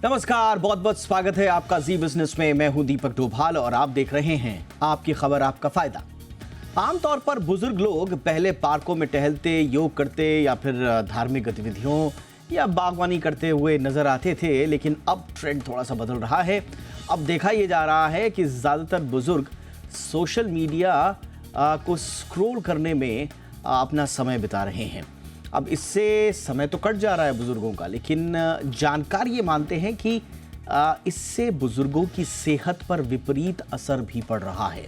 नमस्कार, बहुत बहुत स्वागत है आपका जी बिजनेस में। मैं हूं दीपक डोभाल और आप देख रहे हैं आपकी खबर आपका फायदा। आमतौर पर बुजुर्ग लोग पहले पार्कों में टहलते, योग करते या फिर धार्मिक गतिविधियों या बागवानी करते हुए नजर आते थे, लेकिन अब ट्रेंड थोड़ा सा बदल रहा है। अब देखा यह जा रहा है कि ज्यादातर बुजुर्ग सोशल मीडिया को स्क्रॉल करने में अपना समय बिता रहे हैं। अब इससे समय तो कट जा रहा है बुजुर्गों का, लेकिन जानकार ये मानते हैं कि इससे बुजुर्गों की सेहत पर विपरीत असर भी पड़ रहा है।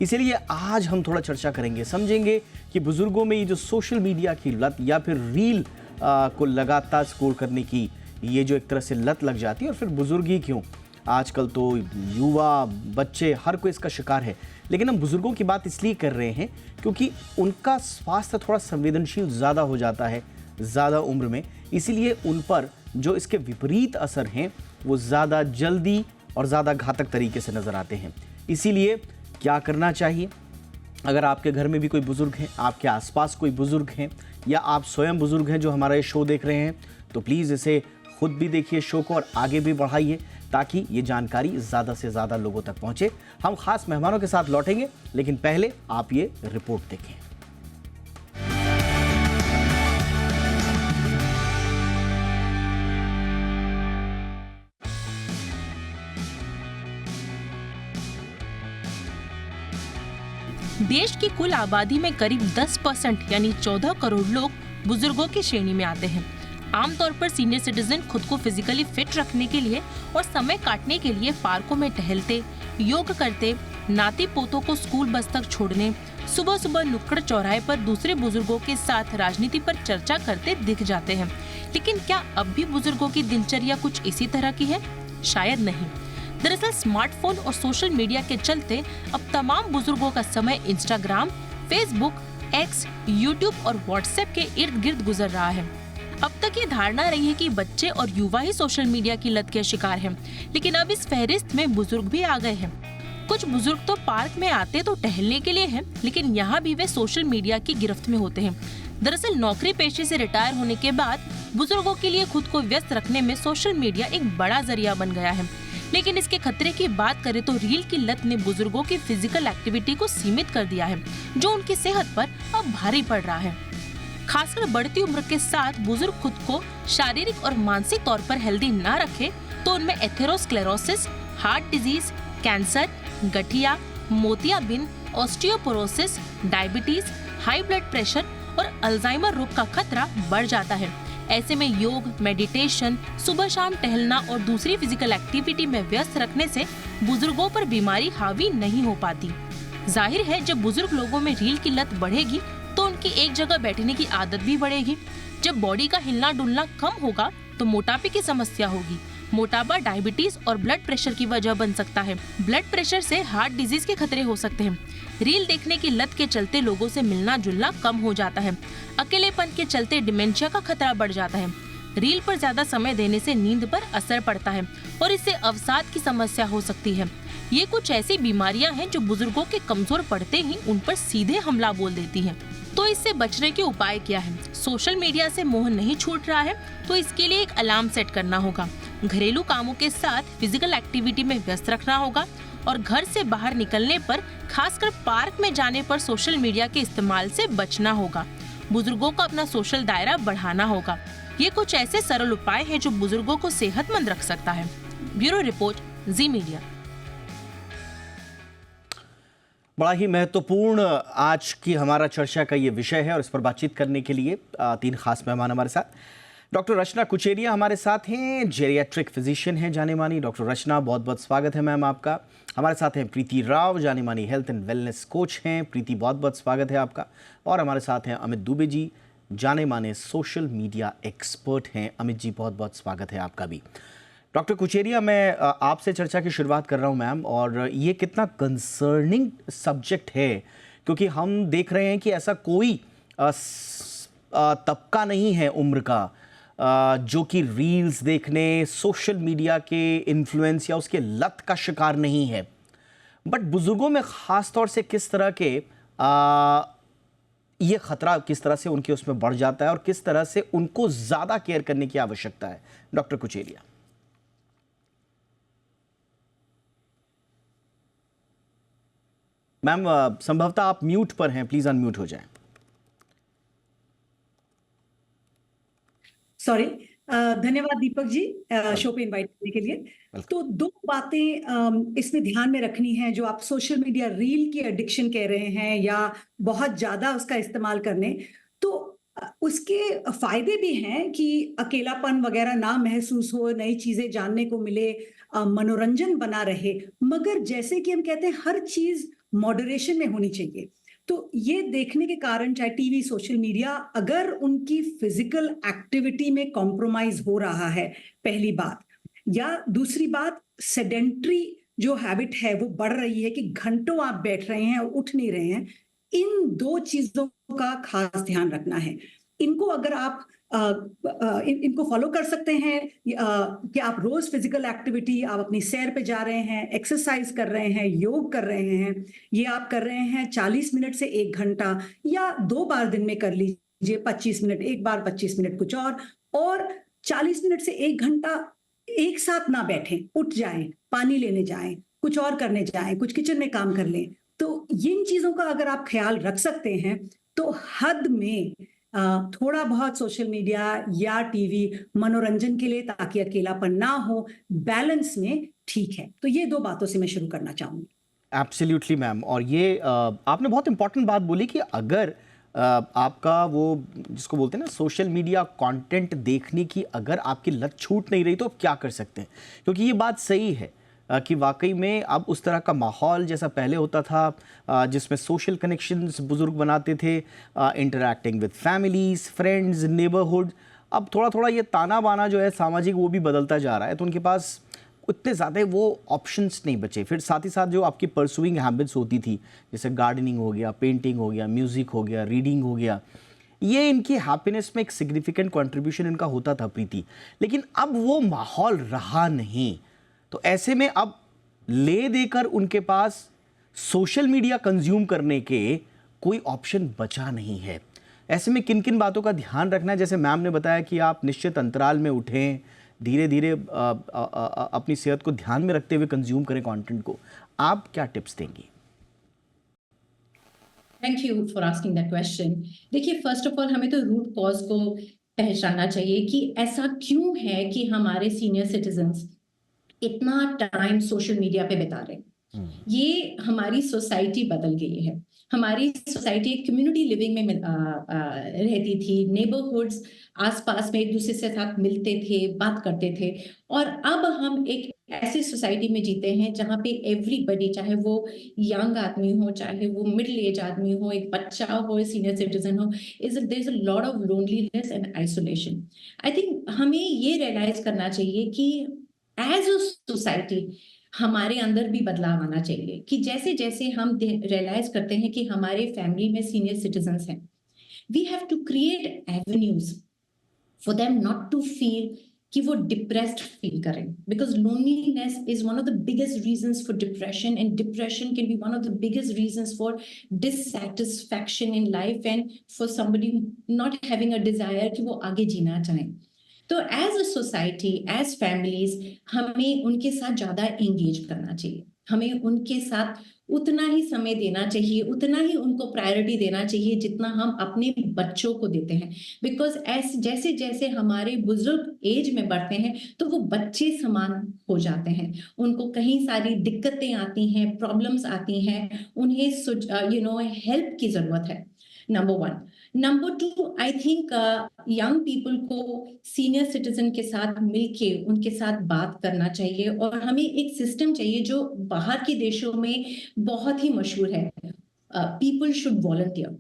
इसीलिए आज हम थोड़ा चर्चा करेंगे, समझेंगे कि बुजुर्गों में ये जो सोशल मीडिया की लत या फिर रील को लगातार स्क्रॉल करने की ये जो एक तरह से लत लग जाती है, और फिर बुजुर्ग ही क्यों, आजकल तो युवा, बच्चे, हर कोई इसका शिकार है। लेकिन हम बुजुर्गों की बात इसलिए कर रहे हैं क्योंकि उनका स्वास्थ्य थोड़ा संवेदनशील ज़्यादा हो जाता है ज़्यादा उम्र में, इसीलिए उन पर जो इसके विपरीत असर हैं वो ज़्यादा जल्दी और ज़्यादा घातक तरीके से नज़र आते हैं। इसीलिए क्या करना चाहिए? अगर आपके घर में भी कोई बुज़ुर्ग हैं, आपके आसपास कोई बुज़ुर्ग हैं, या आप स्वयं बुज़ुर्ग हैं जो हमारा ये शो देख रहे हैं, तो प्लीज़ इसे खुद भी देखिए शो को और आगे भी बढ़ाइए ताकि ये जानकारी ज़्यादा से ज़्यादा लोगों तक पहुँचे। हम खास मेहमानों के साथ लौटेंगे, लेकिन पहले आप ये रिपोर्ट देखें। देश की कुल आबादी में करीब 10% यानी 14 करोड़ लोग बुजुर्गों की श्रेणी में आते हैं। आमतौर पर सीनियर सिटीजन खुद को फिजिकली फिट रखने के लिए और समय काटने के लिए पार्कों में टहलते, योग करते, नाती पोतों को स्कूल बस तक छोड़ने, सुबह सुबह नुक्कड़ चौराहे पर दूसरे बुजुर्गों के साथ राजनीति पर चर्चा करते दिख जाते हैं। लेकिन क्या अब भी बुजुर्गों की दिनचर्या कुछ इसी तरह की है? शायद नहीं। दरअसल स्मार्टफोन और सोशल मीडिया के चलते अब तमाम बुजुर्गों का समय इंस्टाग्राम, फेसबुक, एक्स, यूट्यूब और व्हाट्सएप के इर्द गिर्द गुजर रहा है। अब तक ये धारणा रही है कि बच्चे और युवा ही सोशल मीडिया की लत के शिकार हैं, लेकिन अब इस फहरिस्त में बुजुर्ग भी आ गए हैं। कुछ बुजुर्ग तो पार्क में आते तो टहलने के लिए हैं, लेकिन यहाँ भी वे सोशल मीडिया की गिरफ्त में होते हैं। दरअसल नौकरी पेशे से रिटायर होने के बाद बुजुर्गों के लिए खुद को व्यस्त रखने में सोशल मीडिया एक बड़ा जरिया बन गया है। लेकिन इसके खतरे की बात करें तो रील की लत ने बुजुर्गों की फिजिकल एक्टिविटी को सीमित कर दिया है, जो उनकी सेहत पर अब भारी पड़ रहा है। खासकर बढ़ती उम्र के साथ बुजुर्ग खुद को शारीरिक और मानसिक तौर पर हेल्दी ना रखे तो उनमें एथेरोस्क्लेरोसिस, हार्ट डिजीज, कैंसर, गठिया, मोतियाबिंद, osteoporosis, diabetes, high blood pressure और अल्जाइमर रोग का खतरा बढ़ जाता है। ऐसे में योग, मेडिटेशन, सुबह शाम टहलना और दूसरी फिजिकल एक्टिविटी में व्यस्त रखने से बुजुर्गों पर बीमारी हावी नहीं हो पाती। जाहिर है, जब बुजुर्ग लोगों में रील की लत बढ़ेगी तो उनकी एक जगह बैठने की आदत भी बढ़ेगी। जब बॉडी का हिलना डुलना कम होगा तो मोटापे की समस्या होगी। मोटापा डायबिटीज और ब्लड प्रेशर की वजह बन सकता है। ब्लड प्रेशर से हार्ट डिजीज के खतरे हो सकते हैं। रील देखने की लत के चलते लोगों से मिलना जुलना कम हो जाता है। अकेलेपन के चलते डिमेंशिया का खतरा बढ़ जाता है। रील पर ज्यादा समय देने से नींद पर असर पड़ता है और इससे अवसाद की समस्या हो सकती है। ये कुछ ऐसी बीमारियां हैं जो बुजुर्गों के कमजोर पड़ते ही उन पर सीधे हमला बोल देती हैं। तो इससे बचने के उपाय क्या है? सोशल मीडिया से मोह नहीं छूट रहा है तो इसके लिए एक अलार्म सेट करना होगा। घरेलू कामों के साथ फिजिकल एक्टिविटी में व्यस्त रखना होगा और घर से बाहर निकलने पर, खासकर पार्क में जाने पर सोशल मीडिया के इस्तेमाल से बचना होगा। बुजुर्गों को अपना सोशल दायरा बढ़ाना होगा। ये कुछ ऐसे सरल उपाय हैं जो बुजुर्गों को सेहतमंद रख सकता है। ब्यूरो रिपोर्ट, जी मीडिया। बड़ा ही महत्वपूर्ण आज की हमारा चर्चा का ये विषय है और इस पर बातचीत करने के लिए 3 खास मेहमान हमारे साथ। डॉक्टर रचना कुचेरिया हमारे साथ हैं, जेरियाट्रिक फिजिशियन हैं जाने मानी। डॉक्टर रचना, बहुत बहुत स्वागत है मैम आपका। हमारे साथ हैं प्रीति राव, जाने मानी हेल्थ एंड वेलनेस कोच हैं। प्रीति, बहुत बहुत स्वागत है आपका। और हमारे साथ हैं अमित दुबे जी, जाने माने सोशल मीडिया एक्सपर्ट हैं। अमित जी, बहुत बहुत स्वागत है आपका भी। डॉक्टर कुचेरिया, मैं आपसे चर्चा की शुरुआत कर रहा हूं मैम, और ये कितना कंसर्निंग सब्जेक्ट है, क्योंकि हम देख रहे हैं कि ऐसा कोई तबका नहीं है उम्र का जो कि रील्स देखने, सोशल मीडिया के इन्फ्लुएंस या उसके लत का शिकार नहीं है। बट बुजुर्गों में ख़ास तौर से किस तरह के ये खतरा किस तरह से उनके उसमें बढ़ जाता है और किस तरह से उनको ज़्यादा केयर करने की आवश्यकता है? डॉक्टर कुचेरिया। मैम संभवतः आप म्यूट पर हैं, प्लीज अनम्यूट हो जाएं। सॉरी। धन्यवाद दीपक जी, शो पे इनवाइट करने के लिए। तो दो बातें इसमें ध्यान में रखनी है। जो आप सोशल मीडिया रील की एडिक्शन कह रहे हैं या बहुत ज्यादा उसका इस्तेमाल करने, तो उसके फायदे भी हैं कि अकेलापन वगैरह ना महसूस हो, नई चीजें जानने को मिले, मनोरंजन बना रहे। मगर जैसे कि हम कहते हैं, हर चीज मॉडरेशन में होनी चाहिए। तो ये देखने के कारण, चाहे टीवी, सोशल मीडिया, अगर उनकी फिजिकल एक्टिविटी में कॉम्प्रोमाइज हो रहा है, पहली बात, या दूसरी बात, सेडेंट्री जो हैबिट है वो बढ़ रही है कि घंटों आप बैठ रहे हैं और उठ नहीं रहे हैं, इन दो चीजों का खास ध्यान रखना है। इनको अगर आप इनको फॉलो कर सकते हैं कि आप रोज फिजिकल एक्टिविटी, आप अपनी सैर पे जा रहे हैं, एक्सरसाइज कर रहे हैं, योग कर रहे हैं, ये आप कर रहे हैं 40 मिनट से 1 घंटा, या 2 बार दिन में कर लीजिए, 25 मिनट एक बार, 25 मिनट कुछ और 40 मिनट से 1 घंटा एक साथ ना बैठें, उठ जाएं, पानी लेने जाएं, कुछ और करने जाएं, कुछ किचन में काम कर लें। तो इन चीजों का अगर आप ख्याल रख सकते हैं तो हद में थोड़ा बहुत सोशल मीडिया या टीवी मनोरंजन के लिए, ताकि अकेलापन ना हो, बैलेंस में ठीक है। तो ये दो बातों से मैं शुरू करना चाहूंगी। Absolutely ma'am. और ये आपने बहुत इंपॉर्टेंट बात बोली कि अगर आपका वो जिसको बोलते हैं ना सोशल मीडिया कंटेंट देखने की अगर आपकी लत छूट नहीं रही तो आप क्या कर सकते हैं, क्योंकि ये बात सही है कि वाकई में अब उस तरह का माहौल जैसा पहले होता था जिसमें सोशल कनेक्शंस बुजुर्ग बनाते थे, interacting with families, friends, neighbourhood, अब थोड़ा थोड़ा ये ताना बाना जो है सामाजिक वो भी बदलता जा रहा है, तो उनके पास उतने ज़्यादा वो ऑप्शंस नहीं बचे। फिर साथ ही साथ जो आपकी परसुइंग हैबिट्स होती थी, जैसे गार्डनिंग हो गया, पेंटिंग हो गया, म्यूज़िक हो गया, रीडिंग हो गया, ये इनकी हैप्पीनेस में एक सिग्निफिकेंट कंट्रीब्यूशन इनका होता था, प्रीति। लेकिन अब वो माहौल रहा नहीं, तो ऐसे में अब ले देकर उनके पास सोशल मीडिया कंज्यूम करने के कोई ऑप्शन बचा नहीं है। ऐसे में किन किन बातों का ध्यान रखना है? जैसे मैम ने बताया कि आप निश्चित अंतराल में उठें, धीरे धीरे अपनी सेहत को ध्यान में रखते हुए कंज्यूम करें कंटेंट को। आप क्या टिप्स देंगी? Thank you for asking that question. देखिए, फर्स्ट ऑफ ऑल हमें तो रूट कॉज को पहचानना चाहिए कि ऐसा क्यों है कि हमारे सीनियर सिटीजन्स इतना टाइम सोशल मीडिया पे बिता रहे हैं। ये हमारी सोसाइटी बदल गई है। हमारी सोसाइटी एक कम्युनिटी लिविंग में रहती थी। नेबरहुड्स आसपास में एक दूसरे से साथ मिलते थे, बात करते थे। और अब हम एक ऐसी सोसाइटी में जीते हैं जहाँ पे एवरीबडी, चाहे वो यंग आदमी हो, चाहे वो मिडिल एज आदमी हो, एक बच्चा हो, सीनियर सिटीजन हो, there is a lot of loneliness and isolation. I think हमें ये रियलाइज करना चाहिए कि एज अ सोसाइटी हमारे अंदर भी बदलाव आना चाहिए कि जैसे जैसे हम रियलाइज करते हैं कि हमारे फैमिली में सीनियर सिटीजन्स हैं, we have to create avenues for them not to feel कि वो डिप्रेस्ड फील करें, because loneliness is one of the biggest reasons for depression, and depression can be one of the biggest reasons for dissatisfaction in life and for somebody not having a desire कि वो आगे जीना चाहें। तो as a society, as families, हमें उनके साथ ज्यादा एंगेज करना चाहिए। हमें उनके साथ उतना ही समय देना चाहिए, उतना ही उनको प्रायोरिटी देना चाहिए जितना हम अपने बच्चों को देते हैं। बिकॉज जैसे जैसे हमारे बुजुर्ग एज में बढ़ते हैं तो वो बच्चे समान हो जाते हैं। उनको कहीं सारी दिक्कतें आती हैं, प्रॉब्लम्स आती हैं, उन्हें हेल्प की जरूरत है। Number 1। Number 2, I think young people को सीनियर सिटीजन के साथ मिलके उनके साथ बात करना चाहिए। और हमें एक सिस्टम चाहिए जो बाहर के देशों में बहुत ही मशहूर है। People should volunteer,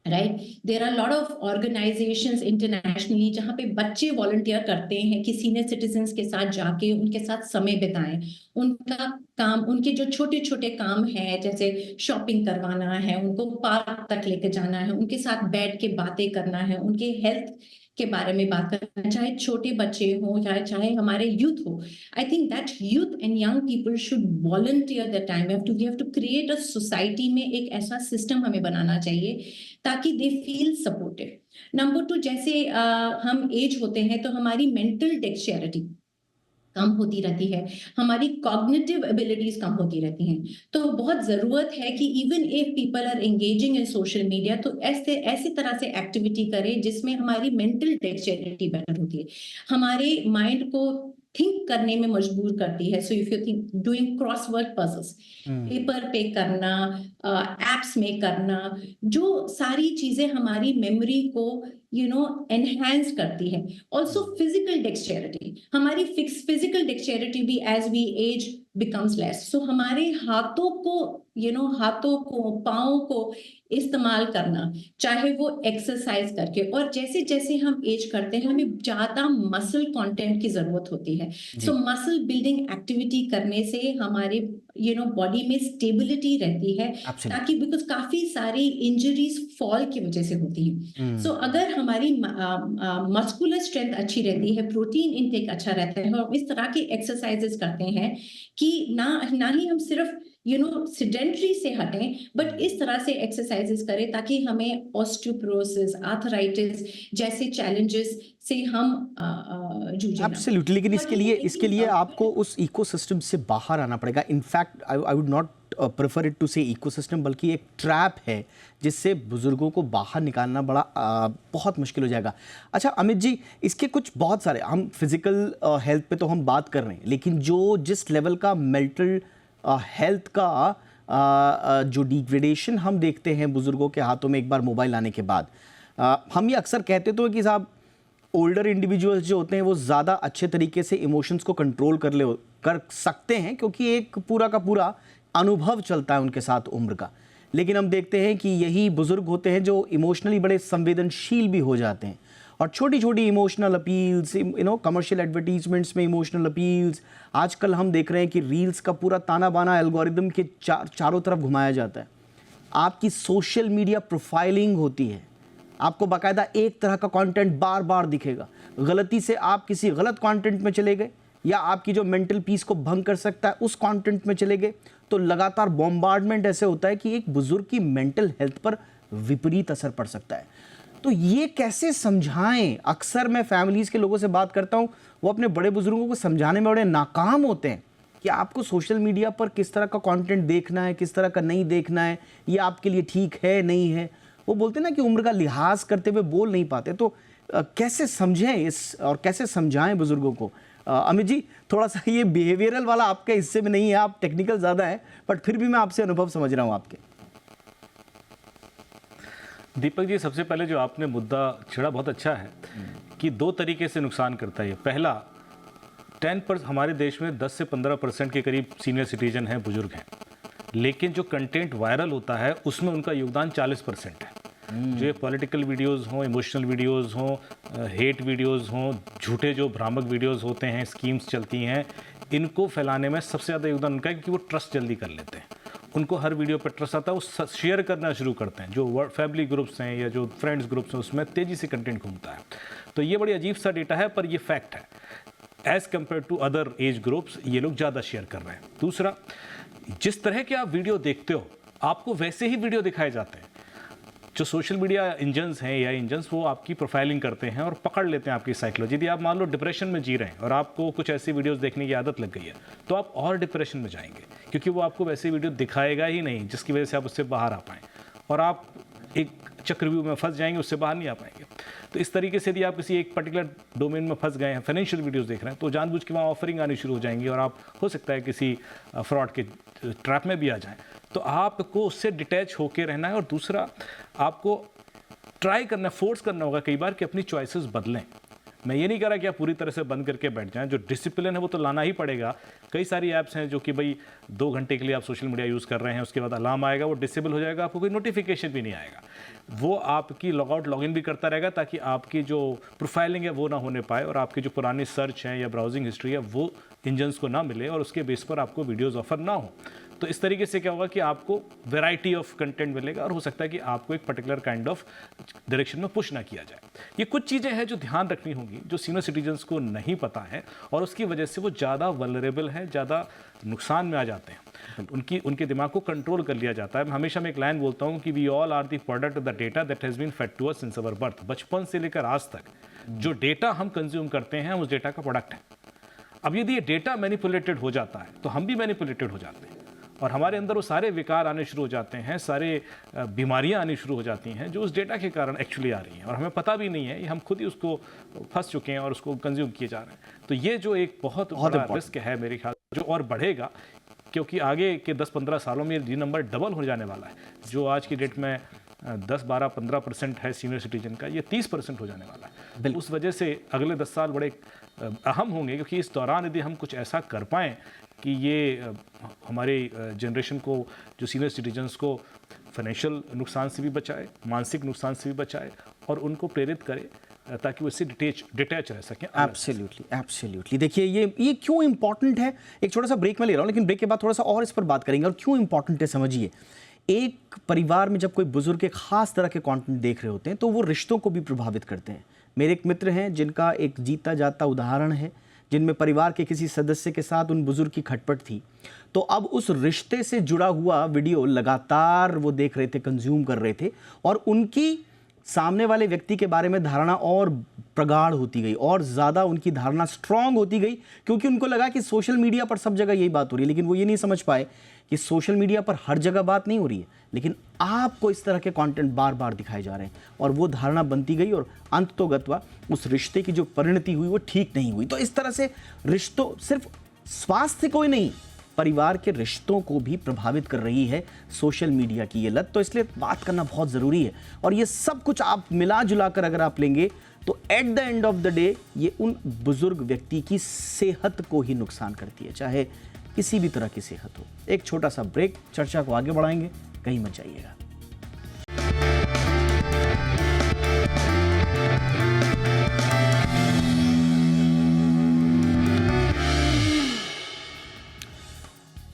right? There are lot of organisations internationally जहाँ पे बच्चे वॉलंटियर करते हैं कि सीनियर सिटीजन्स के साथ जाके उनके साथ समय बिताएं। उनका काम, उनके जो छोटे छोटे काम हैं, जैसे शॉपिंग करवाना है, उनको पार्क तक लेके जाना है, उनके साथ बैठ के बातें करना है, उनके हेल्थ के बारे में बात करना है, चाहे छोटे बच्चे हो या चाहे हमारे यूथ हो। I think that youth and young people should volunteer the time. We have to create a society में एक ऐसा सिस्टम हमें बनाना चाहिए ताकि दे फील सपोर्टेड। नंबर 2, जैसे हम एज होते हैं तो हमारी मेंटल डेक्स्चरिटी कम होती रहती है, हमारी कॉग्निटिव एबिलिटीज कम होती रहती हैं। तो बहुत ज़रूरत है कि even if people are engaging in social media, तो ऐसी तरह से एक्टिविटी करें जिसमें हमारी मेंटल डेक्स्टेरिटी बेटर होती है, हमारे माइंड को थिंक करने में मजबूर करती है। So if you think doing crossword puzzles, paper पे करना, एप्स में करना, जो सारी चीजें हमारी मेमोरी को एनहांस करती है। ऑल्सो फिजिकल डेक्स्टेरिटी, हमारी फिजिकल डेक्स्टेरिटी भी as we age becomes less. So हमारे हाथों को पाँव को इस्तेमाल करना, चाहे वो एक्सरसाइज करके, और जैसे जैसे हम एज करते हैं हमें ज्यादा मसल कंटेंट की जरूरत होती है। सो मसल बिल्डिंग एक्टिविटी करने से हमारे बॉडी में स्टेबिलिटी रहती है, ताकि बिकॉज काफी सारी इंजरीज फॉल की वजह से होती हैं। सो अगर हमारी मस्कुलर स्ट्रेंथ अच्छी रहती है, प्रोटीन इनटेक अच्छा रहता है, और इस तरह की एक्सरसाइजेस करते हैं कि ना ही हम सिर्फ सेडेंटरी से हटें, बट इस तरह से एक्सरसाइजेस करें ताकि हमें ऑस्टियोपोरोसिस, आर्थराइटिस जैसे चैलेंजेस से हम जूझे। एब्सोल्युटली, लेकिन इसके लिए आपको उस इकोसिस्टम से बाहर आना पड़ेगा। In fact I would not prefer it to say ecosystem, बल्कि एक ट्रैप है जिससे बुजुर्गों को बाहर निकालना बहुत मुश्किल हो जाएगा। अच्छा अमित जी, इसके कुछ बहुत सारे, हम फिजिकल हेल्थ पे तो हम बात कर रहे हैं, लेकिन जिस लेवल का मेंटल हेल्थ का जो डिग्रेडेशन हम देखते हैं बुजुर्गों के हाथों में एक बार मोबाइल आने के बाद, हम ये अक्सर कहते तो हैं कि साहब ओल्डर इंडिविजुअल्स जो होते हैं वो ज़्यादा अच्छे तरीके से इमोशंस को कंट्रोल कर सकते हैं, क्योंकि एक पूरा का पूरा अनुभव चलता है उनके साथ उम्र का। लेकिन हम देखते हैं कि यही बुजुर्ग होते हैं जो इमोशनली बड़े संवेदनशील भी हो जाते हैं, और छोटी छोटी इमोशनल अपील्स, कमर्शियल एडवर्टीजमेंट्स में इमोशनल अपील्स, आजकल हम देख रहे हैं कि रील्स का पूरा ताना बाना एल्गोरिदम के चारों तरफ घुमाया जाता है। आपकी सोशल मीडिया प्रोफाइलिंग होती है, आपको बाकायदा एक तरह का कंटेंट बार बार दिखेगा। गलती से आप किसी गलत कंटेंट में चले गए, या आपकी जो मेंटल पीस को भंग कर सकता है उस कंटेंट में चले गए, तो लगातार बॉम्बार्डमेंट ऐसे होता है कि एक बुजुर्ग की मेंटल हेल्थ पर विपरीत असर पड़ सकता है। तो ये कैसे समझाएं? अक्सर मैं फैमिलीज़ के लोगों से बात करता हूं, वो अपने बड़े बुजुर्गों को समझाने में बड़े नाकाम होते हैं कि आपको सोशल मीडिया पर किस तरह का कंटेंट देखना है, किस तरह का नहीं देखना है, ये आपके लिए ठीक है नहीं है। वो बोलते हैं ना कि उम्र का लिहाज करते हुए बोल नहीं पाते। तो कैसे समझें इस, और कैसे समझाएं बुजुर्गों को? अमित जी, थोड़ा सा ये बिहेवियरल वाला आपके हिस्से में नहीं है, आप टेक्निकल ज़्यादा है, बट फिर भी मैं आपसे अनुभव समझ रहा हूँ आपके। दीपक जी, सबसे पहले जो आपने मुद्दा छेड़ा बहुत अच्छा है कि दो तरीके से नुकसान करता है। पहला, 10% हमारे देश में 10 से 15% के करीब सीनियर सिटीजन हैं, बुजुर्ग हैं, लेकिन जो कंटेंट वायरल होता है उसमें उनका योगदान 40% है। जो ये पॉलिटिकल वीडियोस हों, इमोशनल वीडियोस हों, हेट वीडियोस हों, झूठे जो भ्रामक वीडियोस होते हैं, स्कीम्स चलती हैं, इनको फैलाने में सबसे ज़्यादा योगदान उनका है, क्योंकि वो ट्रस्ट जल्दी कर लेते हैं। उनको हर वीडियो पर ट्रस्ट आता है, वो शेयर करना शुरू करते हैं। जो फैमिली ग्रुप्स हैं या जो फ्रेंड्स ग्रुप्स हैं उसमें तेज़ी से कंटेंट घूमता है। तो ये बड़ी अजीब सा डेटा है, पर ये फैक्ट है। As compared to other age groups ये लोग ज़्यादा शेयर कर रहे हैं। दूसरा, जिस तरह के आप वीडियो देखते हो आपको वैसे ही वीडियो दिखाए जाते हैं। जो सोशल मीडिया इंजन्स हैं या इंजन्स, वो आपकी प्रोफाइलिंग करते हैं और पकड़ लेते हैं आपकी साइकोलॉजी। यदि आप मान लो डिप्रेशन में जी रहे हैं और आपको कुछ ऐसी वीडियोस देखने की आदत लग गई है, तो आप और डिप्रेशन में जाएंगे, क्योंकि वो आपको वैसी वीडियो दिखाएगा ही नहीं जिसकी वजह से आप उससे बाहर आ पाएँ, और आप एक चक्रव्यूह में फंस जाएंगे, उससे बाहर नहीं आ पाएंगे। तो इस तरीके से यदि आप किसी एक पर्टिकुलर डोमेन में फंस गए हैं, फाइनेंशियल वीडियोस देख रहे हैं, तो जानबूझ के वहाँ ऑफरिंग आनी शुरू हो जाएंगी और आप हो सकता है किसी फ्रॉड के ट्रैप में भी आ जाएं। तो आपको उससे डिटैच होकर रहना है। और दूसरा, आपको ट्राई करना, फोर्स करना होगा कई बार कि अपनी चॉइसेस बदलें। मैं ये नहीं कह रहा कि आप पूरी तरह से बंद करके बैठ जाएं, जो डिसिप्लिन है वो तो लाना ही पड़ेगा। कई सारी ऐप्स हैं जो कि भाई 2 घंटे के लिए आप सोशल मीडिया यूज़ कर रहे हैं, उसके बाद अलार्म आएगा, वो डिसेबल हो जाएगा, आपको कोई नोटिफिकेशन भी नहीं आएगा, वो आपकी लॉगआउट लॉगिन भी करता रहेगा, ताकि आपकी जो प्रोफाइलिंग है वो ना होने पाए और आपकी जो पुरानी सर्च है या ब्राउजिंग हिस्ट्री है वो इंजन्स को ना मिले और उसके बेस पर आपको वीडियोज़ ऑफर ना हो। तो इस तरीके से क्या होगा कि आपको वैरायटी ऑफ कंटेंट मिलेगा और हो सकता है कि आपको एक पर्टिकुलर काइंड ऑफ डायरेक्शन में पुश ना किया जाए। ये कुछ चीज़ें हैं जो ध्यान रखनी होंगी, जो सीनियर सिटीजन्स को नहीं पता है, और उसकी वजह से वो ज़्यादा वल्नरेबल हैं, ज़्यादा नुकसान में आ जाते हैं। उनके दिमाग को कंट्रोल कर लिया जाता है। मैं हमेशा मैं एक लाइन बोलता हूँ कि we all are the product of the data that has been fed to us since our birth. बचपन से लेकर आज तक जो डेटा हम कंज्यूम करते हैं, उस डेटा का प्रोडक्ट है। अब यदि ये डेटा मैनिपुलेटेड हो जाता है तो हम भी मैनिपुलेटेड हो जाते हैं और हमारे अंदर वो सारे विकार आने शुरू हो जाते हैं, सारे बीमारियां आनी शुरू हो जाती हैं जो उस डेटा के कारण एक्चुअली आ रही हैं और हमें पता भी नहीं है, ये हम खुद ही उसको फंस चुके हैं और उसको कंज्यूम किए जा रहे हैं। तो ये जो एक बहुत बड़ा रिस्क है मेरे ख्याल जो और बढ़ेगा, क्योंकि आगे के 10-15 सालों में ये नंबर डबल हो जाने वाला है। जो आज की डेट में 10-12-15% है सीनियर सिटीजन का, ये 30% हो जाने वाला है। उस वजह से अगले 10 साल बड़े अहम होंगे, क्योंकि इस दौरान यदि हम कुछ ऐसा कर पाएँ कि ये हमारे जनरेशन को, जो सीनियर सिटीजन्स को फाइनेंशियल नुकसान से भी बचाए, मानसिक नुकसान से भी बचाए और उनको प्रेरित करे ताकि वो इससे डिटैच रह सकें। एब्सोल्युटली। देखिए ये क्यों इंपॉर्टेंट है, एक छोटा सा ब्रेक में ले रहा हूँ, लेकिन ब्रेक के बाद थोड़ा सा और इस पर बात करेंगे और क्यों इंपॉर्टेंट है समझिए। एक परिवार में जब कोई बुजुर्ग एक खास तरह के कंटेंट देख रहे होते हैं तो वो रिश्तों को भी प्रभावित करते हैं। मेरे एक मित्र हैं जिनका एक जीता जाता उदाहरण है, जिनमें परिवार के किसी सदस्य के साथ उन बुजुर्ग की खटपट थी, तो अब उस रिश्ते से जुड़ा हुआ वीडियो लगातार वो देख रहे थे, कंज्यूम कर रहे थे और उनकी सामने वाले व्यक्ति के बारे में धारणा और प्रगाढ़ होती गई और ज़्यादा उनकी धारणा स्ट्रांग होती गई, क्योंकि उनको लगा कि सोशल मीडिया पर सब जगह यही बात हो रही है। लेकिन वो ये नहीं समझ पाए कि सोशल मीडिया पर हर जगह बात नहीं हो रही है, लेकिन आपको इस तरह के कंटेंट बार बार दिखाए जा रहे हैं और वो धारणा बनती गई और अंततोगत्वा उस रिश्ते की जो परिणति हुई वो ठीक नहीं हुई। तो इस तरह से रिश्तों, सिर्फ स्वास्थ्य को ही नहीं, परिवार के रिश्तों को भी प्रभावित कर रही है सोशल मीडिया की ये लत। तो इसलिए बात करना बहुत ज़रूरी है और ये सब कुछ आप मिला जुला कर अगर आप लेंगे तो at the end of the day ये उन बुजुर्ग व्यक्ति की सेहत को ही नुकसान करती है, चाहे किसी भी तरह की सेहत हो। एक छोटा सा ब्रेक, चर्चा को आगे बढ़ाएंगे, कहीं मत जाइएगा।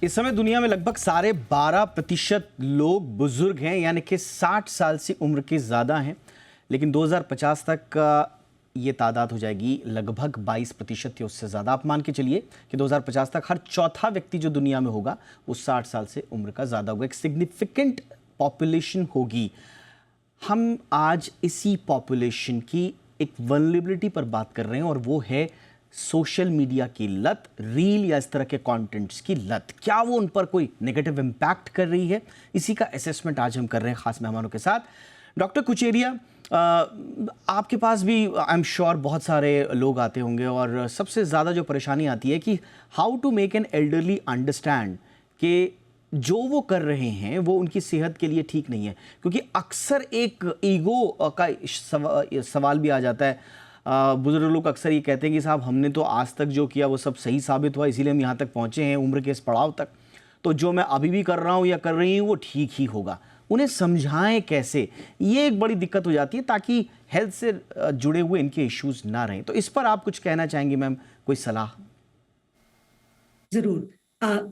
इस समय दुनिया में लगभग 12.5% लोग बुजुर्ग हैं, यानी कि 60 साल से उम्र के ज़्यादा हैं। लेकिन 2050 तक ये तादाद हो जाएगी लगभग 22% या उससे ज़्यादा। आप मान के चलिए कि 2050 तक हर चौथा व्यक्ति जो दुनिया में होगा वो 60 साल से उम्र का ज़्यादा होगा। एक सिग्निफिकेंट पॉपुलेशन होगी। हम आज इसी पॉपुलेशन की एक वल्नरेबिलिटी पर बात कर रहे हैं और वो है सोशल मीडिया की लत, रील या इस तरह के कंटेंट्स की लत। क्या वो उन पर कोई नेगेटिव इम्पैक्ट कर रही है? इसी का असेसमेंट आज हम कर रहे हैं खास मेहमानों के साथ। डॉक्टर कुचेरिया, आपके पास भी आई एम श्योर बहुत सारे लोग आते होंगे और सबसे ज़्यादा जो परेशानी आती है कि how to make an elderly understand कि जो वो कर रहे हैं वो उनकी सेहत के लिए ठीक नहीं है, क्योंकि अक्सर एक ईगो का सवाल भी आ जाता है। बुजुर्ग लोग अक्सर ये कहते हैं कि साहब हमने तो आज तक जो किया वो सब सही साबित हुआ, इसीलिए हम यहाँ तक पहुँचे हैं उम्र के इस पड़ाव तक, तो जो मैं अभी भी कर रहा हूँ या कर रही हूँ वो ठीक ही होगा। उन्हें समझाएं कैसे, ये एक बड़ी दिक्कत हो जाती है ताकि हेल्थ से जुड़े हुए इनके इश्यूज ना रहें। तो इस पर आप कुछ कहना चाहेंगे मैम, कोई सलाह? जरूर।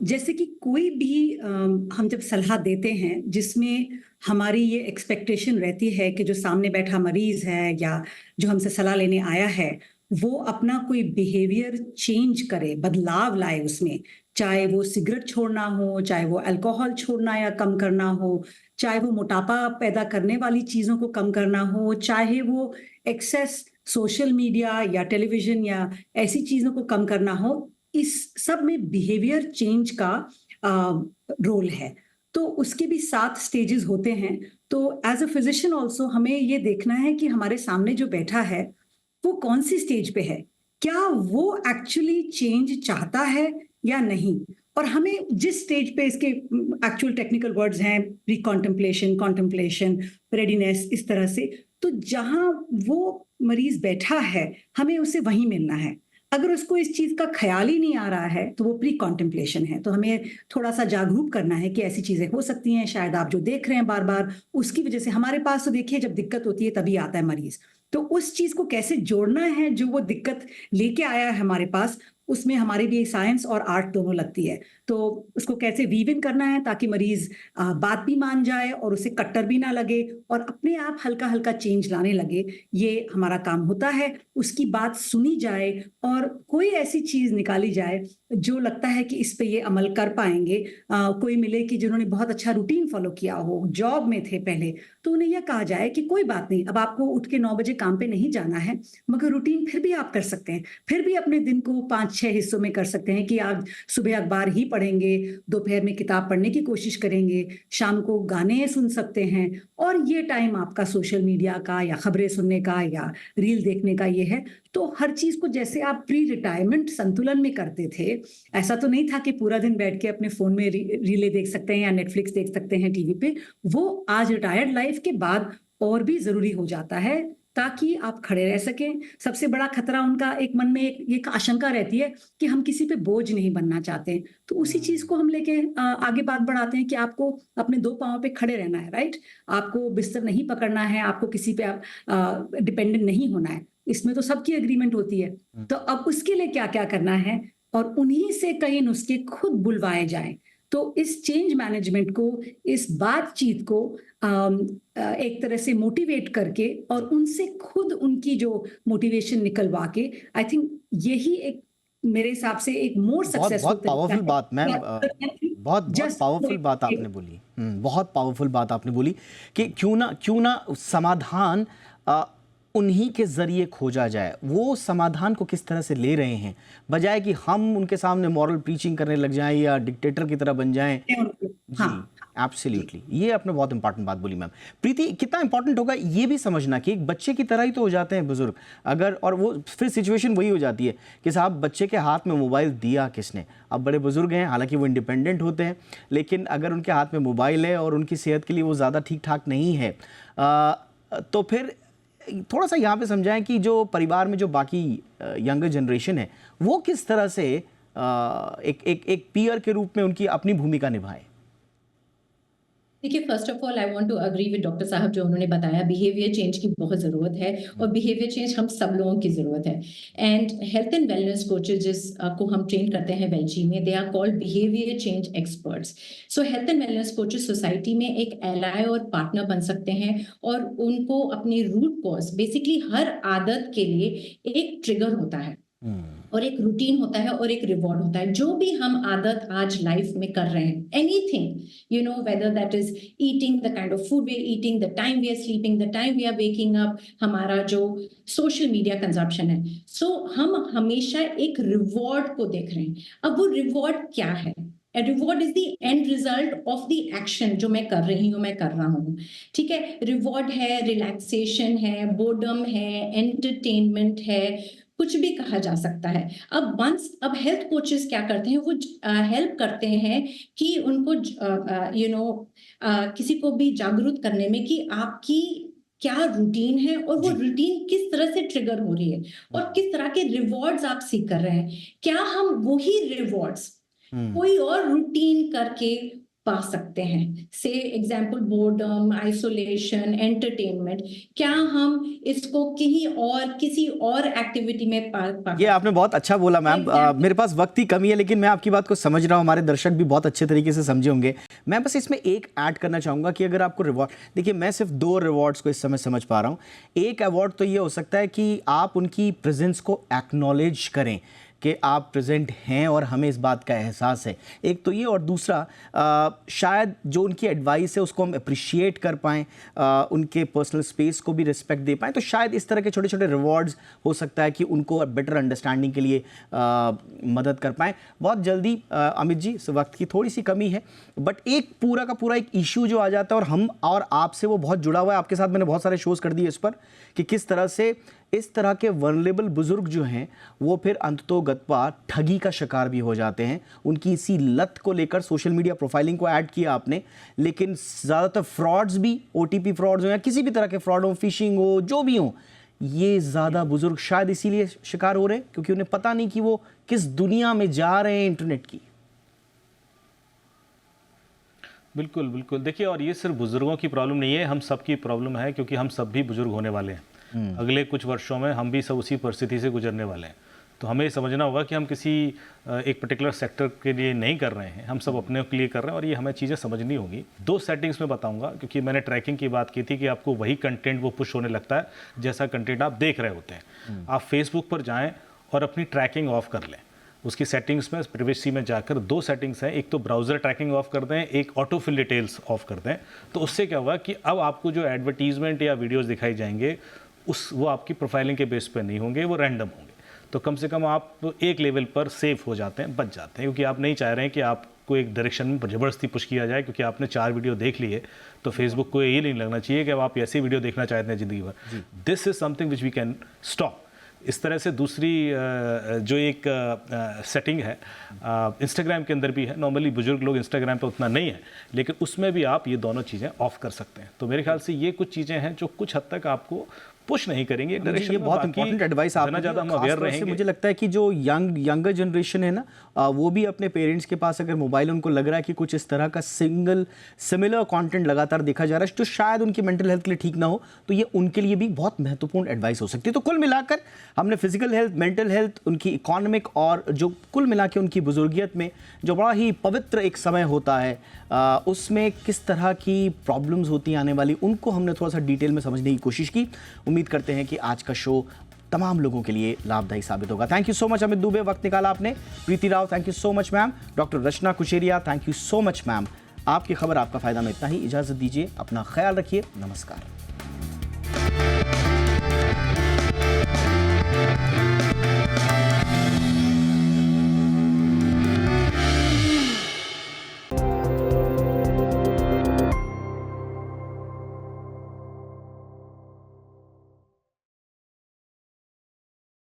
जैसे कि कोई भी हम जब सलाह देते हैं जिसमें हमारी ये एक्सपेक्टेशन रहती है कि जो सामने बैठा मरीज है या जो हमसे सलाह लेने आया है वो अपना कोई बिहेवियर चेंज करे, बदलाव लाए उसमें, चाहे वो सिगरेट छोड़ना हो, चाहे वो अल्कोहल छोड़ना या कम करना हो, चाहे वो मोटापा पैदा करने वाली चीज़ों को कम करना हो, चाहे वो एक्सेस सोशल मीडिया या टेलीविज़न या ऐसी चीज़ों को कम करना हो, इस सब में बिहेवियर चेंज का रोल है। तो उसके भी 7 स्टेजेस होते हैं। तो एज अ फिजिशियन ऑल्सो हमें ये देखना है कि हमारे सामने जो बैठा है वो कौन सी स्टेज पे है, क्या वो एक्चुअली चेंज चाहता है या नहीं। और हमें जिस स्टेज पे, इसके एक्चुअल टेक्निकल वर्ड्स हैं प्री कॉन्टेम्पलेशन, कॉन्टेम्पलेशन, रेडीनेस, इस तरह से, तो जहां वो मरीज बैठा है हमें उसे वहीं मिलना है। अगर उसको इस चीज का ख्याल ही नहीं आ रहा है तो वो प्री कॉन्टेम्पलेशन है। तो हमें थोड़ा सा जागरूक करना है कि ऐसी चीजें हो सकती हैं, शायद आप जो देख रहे हैं बार बार उसकी वजह से हमारे पास, तो देखिए जब दिक्कत होती है तभी आता है मरीज, तो उस चीज को कैसे जोड़ना है जो वो दिक्कत लेके आया है हमारे पास, उसमें हमारी भी साइंस और आर्ट दोनों लगती है। तो उसको कैसे वीव इन करना है ताकि मरीज बात भी मान जाए और उसे कट्टर भी ना लगे और अपने आप हल्का हल्का चेंज लाने लगे, ये हमारा काम होता है। उसकी बात सुनी जाए और कोई ऐसी चीज निकाली जाए जो लगता है कि इस पे ये अमल कर पाएंगे। कोई मिले कि जिन्होंने बहुत अच्छा रूटीन फॉलो किया हो, जॉब में थे पहले, तो उन्हें यह कहा जाए कि कोई बात नहीं, अब आपको उठ के 9 बजे काम पे नहीं जाना है, मगर रूटीन फिर भी आप कर सकते हैं, फिर भी अपने दिन को 5 5-6 हिस्सों में कर सकते हैं कि आज सुबह अखबार ही पढ़ेंगे, दोपहर में किताब पढ़ने की कोशिश करेंगे, शाम को गाने सुन सकते हैं, और ये टाइम आपका सोशल मीडिया का या खबरें सुनने का या रील देखने का ये है। तो हर चीज को जैसे आप प्री रिटायरमेंट संतुलन में करते थे, ऐसा तो नहीं था कि पूरा दिन बैठ के अपने फोन में रीलें देख सकते हैं या नेटफ्लिक्स देख सकते हैं टीवी पे। वो आज रिटायर्ड लाइफ के बाद और भी जरूरी हो जाता है ताकि आप खड़े रह सकें। सबसे बड़ा खतरा उनका एक मन में एक आशंका रहती है कि हम किसी पे बोझ नहीं बनना चाहते, तो उसी चीज को हम लेके आगे बात बढ़ाते हैं कि आपको अपने 2 पांव पे खड़े रहना है, राइट। आपको बिस्तर नहीं पकड़ना है, आपको किसी पे डिपेंडेंट नहीं होना है, इसमें तो सबकी एग्रीमेंट होती है। तो अब उसके लिए क्या क्या करना है, और उन्हीं से कई नुस्खे खुद बुलवाए जाएं। तो इस चेंज मैनेजमेंट को, इस बातचीत को एक तरह से मोटिवेट करके और उनसे खुद उनकी जो मोटिवेशन निकलवा के, आई थिंक यही एक मेरे हिसाब से एक मोर सक्सेसफुल बहुत पावरफुल बात मैम, बहुत पावरफुल बात आपने बोली। बहुत पावरफुल बात आपने बोली कि क्यों ना समाधान उन्हीं के जरिए खोजा जाए। वो समाधान को किस तरह से ले रहे हैं, बजाय कि हम उनके सामने मॉरल प्रीचिंग करने लग जाएं या डिक्टेटर की तरह बन जाएं। जी, एब्सोल्युटली, ये आपने बहुत इंपॉर्टेंट बात बोली मैम। प्रीति, कितना इंपॉर्टेंट होगा ये भी समझना कि एक बच्चे की तरह ही तो हो जाते हैं बुजुर्ग अगर, और वो फिर सिचुएशन वही हो जाती है कि साहब बच्चे के हाथ में मोबाइल दिया किसने। अब बड़े बुजुर्ग हैं, हालांकि वो इंडिपेंडेंट होते हैं, लेकिन अगर उनके हाथ में मोबाइल है और उनकी सेहत के लिए वो ज़्यादा ठीक ठाक नहीं है, तो फिर थोड़ा सा यहाँ पे समझाएं कि जो परिवार में जो बाकी यंगर जनरेशन है वो किस तरह से एक पीयर के रूप में उनकी अपनी भूमिका निभाए। देखिए, first of all I want to agree with doctor साहब जो उन्होंने बताया, बिहेवियर चेंज की बहुत ज़रूरत है और बिहेवियर चेंज हम सब लोगों की ज़रूरत है। And health and wellness coaches जिसको हम ट्रेन करते हैं वेलची में, they are called behaviour change experts. So health and wellness coaches society में एक एलाय और पार्टनर बन सकते हैं और उनको अपनी रूट कॉज, बेसिकली हर आदत के लिए एक ट्रिगर होता है और एक रूटीन होता है और एक रिवॉर्ड होता है। जो भी हम आदत आज लाइफ में कर रहे हैं, anything, you know, whether that is eating, the kind of food we are eating, the time we are sleeping, the time we are waking up, हमारा जो सोशल मीडिया कंजम्पशन है, सो हम हमेशा एक रिवॉर्ड को देख रहे हैं। अब वो रिवॉर्ड क्या है? Reward is the end result of the action जो मैं कर रही हूँ, मैं कर रहा हूँ, ठीक है। रिवॉर्ड है, रिलैक्सेशन है, बोर्डम है, एंटरटेनमेंट है, कुछ भी कहा जा सकता है। अब हेल्थ कोचेस क्या करते हैं, वो हेल्प करते हैं कि उनको किसी को भी जागरूक करने में कि आपकी क्या रूटीन है और वो रूटीन किस तरह से ट्रिगर हो रही है और किस तरह के रिवॉर्ड्स आप सीख कर रहे हैं। क्या हम वही रिवॉर्ड्स कोई और रूटीन करके पा सकते हैं? से एग्जाम्पल बोर्डम, आइसोलेशन, एंटरटेनमेंट, क्या हम इसको किसी और एक्टिविटी में पा ये आपने बहुत अच्छा बोला मैम। मेरे पास वक्त की कमी है लेकिन मैं आपकी बात को समझ रहा हूँ, हमारे दर्शक भी बहुत अच्छे तरीके से समझे होंगे। मैं बस इसमें एक ऐड करना चाहूँगा कि अगर आपको रिवॉर्ड, देखिए मैं सिर्फ 2 रिवॉर्ड्स को इस समय समझ पा रहा हूँ। एक अवार्ड तो ये हो सकता है कि आप उनकी प्रेजेंस को एक्नॉलेज करें कि आप प्रेजेंट हैं और हमें इस बात का एहसास है, एक तो ये, और दूसरा शायद जो उनकी एडवाइस है उसको हम अप्रिशिएट कर पाएँ, उनके पर्सनल स्पेस को भी रिस्पेक्ट दे पाएँ। तो शायद इस तरह के छोटे छोटे रिवॉर्ड्स हो सकता है कि उनको बेटर अंडरस्टैंडिंग के लिए मदद कर पाएँ। बहुत जल्दी अमित जी, वक्त की थोड़ी सी कमी है, बट एक पूरा का पूरा एक इशू जो आ जाता है और हम और आपसे वो बहुत जुड़ा हुआ है, आपके साथ मैंने बहुत सारे शोज़ कर दिए इस पर कि किस तरह से इस तरह के वनरेबल बुजुर्ग जो हैं वो फिर अंततोगत्वा ठगी का शिकार भी हो जाते हैं। उनकी इसी लत को लेकर सोशल मीडिया प्रोफाइलिंग को ऐड किया आपने, लेकिन ज़्यादातर फ्रॉड्स भी, OTP फ्रॉड्स हो या किसी भी तरह के फ्रॉड हो, फिशिंग हो, जो भी हो, ये ज़्यादा बुजुर्ग शायद इसीलिए शिकार हो रहे हैं क्योंकि उन्हें पता नहीं कि वो किस दुनिया में जा रहे हैं इंटरनेट की। बिल्कुल बिल्कुल। देखिए, और ये सिर्फ बुजुर्गों की प्रॉब्लम नहीं है, हम सब की प्रॉब्लम है क्योंकि हम सब भी बुजुर्ग होने वाले हैं। अगले कुछ वर्षों में हम भी सब उसी परिस्थिति से गुजरने वाले हैं। तो हमें समझना होगा कि हम किसी एक पर्टिकुलर सेक्टर के लिए नहीं कर रहे हैं, हम सब अपने के लिए कर रहे हैं और ये हमें चीज़ें समझनी होगी। 2 सेटिंग्स में बताऊंगा क्योंकि मैंने ट्रैकिंग की बात की थी कि आपको वही कंटेंट वो पुश होने लगता है जैसा कंटेंट आप देख रहे होते हैं। आप फेसबुक पर जाएँ और अपनी ट्रैकिंग ऑफ कर लें। उसकी सेटिंग्स में, प्रिवेसी में जाकर 2 सेटिंग्स हैं, एक तो ब्राउज़र ट्रैकिंग ऑफ कर दें, एक ऑटोफिल डिटेल्स ऑफ कर दें। तो उससे क्या होगा कि अब आपको जो एडवर्टीजमेंट या वीडियोज़ दिखाई जाएंगे वो आपकी प्रोफाइलिंग के बेस पे नहीं होंगे, वो रैंडम होंगे। तो कम से कम आप एक लेवल पर सेफ हो जाते हैं, बच जाते हैं, क्योंकि आप नहीं चाह रहे हैं कि आपको एक डायरेक्शन में ज़बरदस्ती पुश किया जाए, क्योंकि आपने 4 वीडियो देख लिए तो फेसबुक को ये नहीं लगना चाहिए कि अब आप ऐसी वीडियो देखना चाहते हैं ज़िंदगी भर। This is something which we can stop. इस तरह से दूसरी जो एक सेटिंग है इंस्टाग्राम के अंदर भी है, नॉर्मली बुजुर्ग लोग इंस्टाग्राम पे उतना नहीं है, लेकिन उसमें भी आप ये दोनों चीज़ें ऑफ कर सकते हैं। तो मेरे ख्याल से ये कुछ चीज़ें हैं जो कुछ हद तक आपको पुश नहीं करेंगे एक डायरेक्शन ये में। बहुत इंपॉर्टेंट एडवाइस आपने ज़्यादा हम दी। अवेयर खास तौर से रहेंगे। मुझे लगता है कि जो यंगर जनरेशन है ना, वो भी अपने पेरेंट्स के पास अगर मोबाइल उनको लग रहा है कि कुछ इस तरह का सिमिलर कंटेंट लगातार देखा जा रहा है जो शायद उनकी मेंटल हेल्थ के लिए ठीक ना हो, तो ये उनके लिए भी बहुत महत्वपूर्ण एडवाइस हो सकती है। तो कुल मिलाकर हमने फिजिकल हेल्थ, मेंटल हेल्थ, उनकी इकोनॉमिक और जो कुल मिला के उनकी बुजुर्गियत में जो बड़ा ही पवित्र एक समय होता है, उसमें किस तरह की प्रॉब्लम्स होती हैं आने वाली, उनको हमने थोड़ा सा डिटेल में समझने की कोशिश की। उम्मीद करते हैं कि आज का शो तमाम लोगों के लिए लाभदायी साबित होगा। Thank you so much Amit Dubey, वक्त निकाला आपने। Preeti Rao, thank you so much ma'am. Doctor Rachna Kusheria, thank you so much ma'am. आपकी खबर आपका फायदा में इतना ही। इजाजत दीजिए, अपना ख्याल रखिए, नमस्कार।